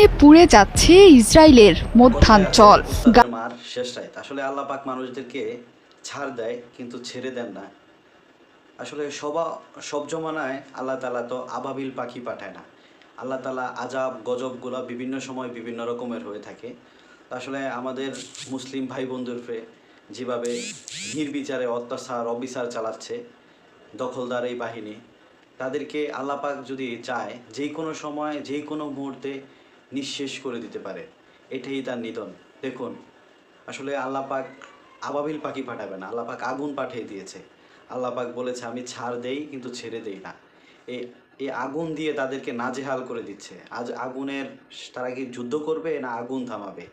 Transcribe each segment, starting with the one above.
আগুনে পুড়ে যাচ্ছে ইসরায়েলের মধ্যাঞ্চল। মার শেষ রাত। আসলে আল্লাহ পাক মানুষদেরকে ছাড় দেয় কিন্তু ছেড়ে দেন না। আসলে সব জমানায় আল্লাহ তাআলা তো আবাবিল পাখি পাঠায় না। আল্লাহ তাআলা আযাব গজবগুলা বিভিন্ন সময় বিভিন্ন রকমের হয়ে থাকে। তো আসলে আমাদের মুসলিম ভাই বন্ধুরকে যেভাবে নির্বিচারে অত্যাচার অবিচার চালাচ্ছে দখলদার এই বাহিনী, তাদেরকে আল্লাহ পাক যদি চায় যেকোনো সময় যেকোনো মুহূর্তে নিঃশেষ করে দিতে পারে। এটাই তার নিধন। দেখুন, আসলে আল্লাহ পাক আবাবিল পাখি পাঠাবে না, আল্লাহ পাক আগুন পাঠিয়ে দিয়েছে। আল্লাহ পাক বলেছে আমি ছাড় দেই কিন্তু ছেড়ে দেই না। এই এই আগুন দিয়ে তাদেরকে নাজেহাল করে দিচ্ছে। আজ আগুনের তারা কি যুদ্ধ করবে না আগুন থামাবে?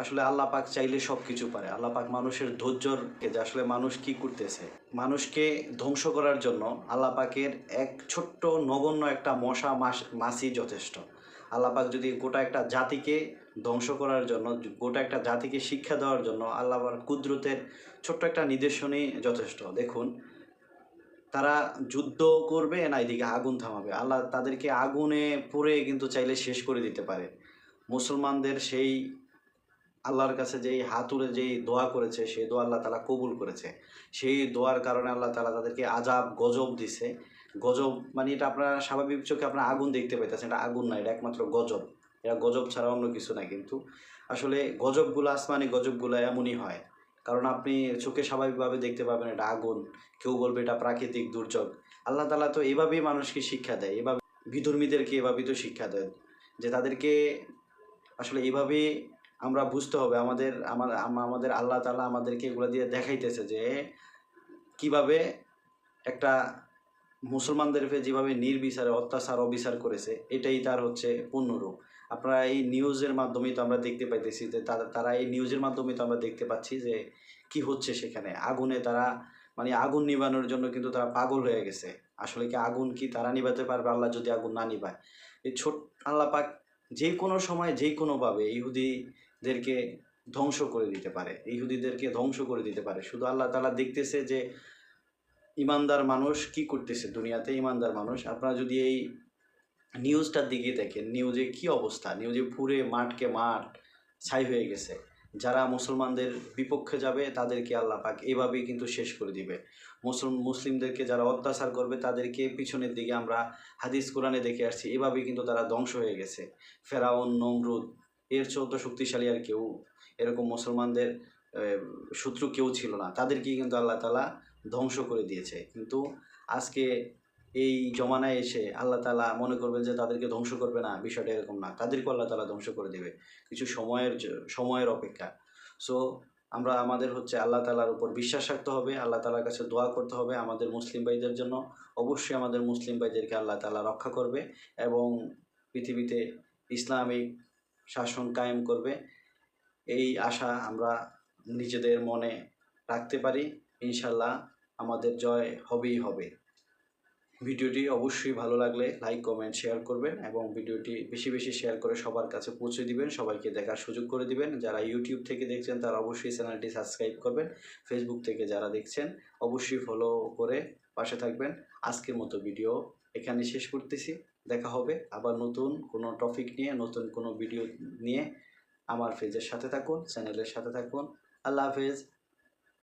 আসলে আল্লাহ পাক চাইলে সব কিছু পারে। আল্লাহ পাক মানুষের ধৈর্যর যে আসলে মানুষ কি করতেছে, মানুষকে ধ্বংস করার জন্য আল্লাহ পাকের এক ছোট্ট নগণ্য একটা মশা মাছি যথেষ্ট। আল্লাহ পাক যদি গোটা একটা জাতিকে ধ্বংস করার জন্য, গোটা একটা জাতিকে শিক্ষা দেওয়ার জন্য আল্লাহ পাক কুদরতের ছোট্ট একটা নিদর্শনই যথেষ্ট। দেখুন, তারা যুদ্ধ করবে না এদিকে আগুন থামাবে। আল্লাহ তাদেরকে আগুনে পুড়ে কিন্তু চাইলে শেষ করে দিতে পারে। মুসলমানদের সেই আল্লাহর কাছে যেই হাত তুলে যেই দোয়া করেছে, সেই দোয়া আল্লাহ তাআলা কবুল করেছে। সেই দোয়ার কারণে আল্লাহ তাআলা তাদেরকে আযাব গজব দিছে। গজব মানে এটা আপনারা স্বাভাবিক চোখে আপনারা আগুন দেখতে পাইতেছেন, এটা আগুন না, এটা একমাত্র গজব। এটা গজব ছাড়া অন্য কিছু না কিন্তু। আসলে গজবগুলো আসমানি গজবগুলো এমনই হয়। কারণ আপনি চোখে স্বাভাবিকভাবে দেখতে পাবেন এটা আগুন। কেউ বলবে এটা প্রাকৃতিক দুর্যোগ। আল্লাহ তাআলা তো এভাবেই মানুষকে শিক্ষা দেয়। এভাবে বিধর্মীদেরকে এভাবেই তো শিক্ষা দেয়। যে তাদেরকে আসলে এভাবে আমরা বুঝতে হবে আমাদের আল্লাহ তাআলা আমাদেরকে এগুলো দিয়ে দেখাইতেছে যে কিভাবে একটা মুসলমানদেরকে যেভাবে নির্বিচারে অত্যাচার অবিচার করেছে, এটাই তার হচ্ছে পূর্ণরূপ। আপনারা এই নিউজের মাধ্যমেই তো আমরা দেখতে পাইতেছি যে তারা এই নিউজের মাধ্যমেই তো আমরা দেখতে পাচ্ছি যে কি হচ্ছে সেখানে। আগুনে তারা মানে আগুন নিভানোর জন্য কিন্তু তারা পাগল হয়ে গেছে। আসলে কি আগুন কি তারা নিভাতে পারবে আল্লাহ যদি আগুন না নিভায়? এই আল্লাহ পাক যেকোনো সময় যেকোনোভাবে ইহুদিদেরকে ধ্বংস করে দিতে পারে। ইহুদিদেরকে ধ্বংস করে দিতে পারে। শুধু আল্লাহ তাআলা দেখতেছে যে ইমানদার মানুষ কি করতেছে দুনিয়াতে, ইমানদার মানুষ। আপনারা যদি এই নিউজটার দিকে দেখেন, নিউজে কি অবস্থা, নিউজে পুরে মাঠকে মাঠ ছাই হয়ে গেছে। যারা মুসলমানদের বিপক্ষে যাবে তাদেরকে আল্লাহ পাক এভাবেই কিন্তু শেষ করে দিবে। মুসলিমদেরকে যারা অত্যাচার করবে তাদেরকে পিছনের দিকে আমরা হাদিস কোরআনে দেখে আসছি, এভাবেই কিন্তু তারা ধ্বংস হয়ে গেছে। ফেরাউন, নমরুদ, এর চেয়েও তো শক্তিশালী আর কেউ এরকম মুসলমানদের শত্রু কেউ ছিল না। তাদেরকেই কিন্তু আল্লাহ তাআলা ধ্বংস করে দিয়েছে। কিন্তু আজকে এই জমানায় এসে আল্লাহ তাআলা মনে করবেন যে তাদেরকে ধ্বংস করবে না, বিষয়টা এরকম না। তাদেরকেও আল্লাহ তাআলা ধ্বংস করে দেবে। কিছু সময়ের অপেক্ষা। সো আমরা আমাদের হচ্ছে আল্লাহ তাআলার উপর বিশ্বাস রাখতে হবে, আল্লাহ তাআলার কাছে দোয়া করতে হবে আমাদের মুসলিম ভাইদের জন্য। অবশ্যই আমাদের মুসলিম ভাইদেরকে আল্লাহ তাআলা রক্ষা করবে এবং পৃথিবীতে ইসলামিক শাসন কায়েম করবে। এই আশা আমরা নিজেদের মনে রাখতে পারি। ইনশাআল্লাহ আমাদের জয় হবেই হবে। ভিডিওটি অবশ্যই ভালো লাগলে লাইক, কমেন্ট, শেয়ার করবেন এবং ভিডিওটি বেশি বেশি শেয়ার করে সবার কাছে পৌঁছে দিবেন, সবাইকে দেখার সুযোগ করে দিবেন। যারা ইউটিউব থেকে দেখছেন তারা অবশ্যই চ্যানেলটি সাবস্ক্রাইব করবেন। ফেসবুক থেকে যারা দেখছেন অবশ্যই ফলো করে পাশে থাকবেন। আজকের মতো ভিডিও এখানে শেষ করতেছি। দেখা হবে আবার নতুন কোনো টপিক নিয়ে, নতুন কোনো ভিডিও নিয়ে। আমার পেজের সাথে থাকুন, চ্যানেলের সাথে থাকুন। আল্লাহ হাফেজ।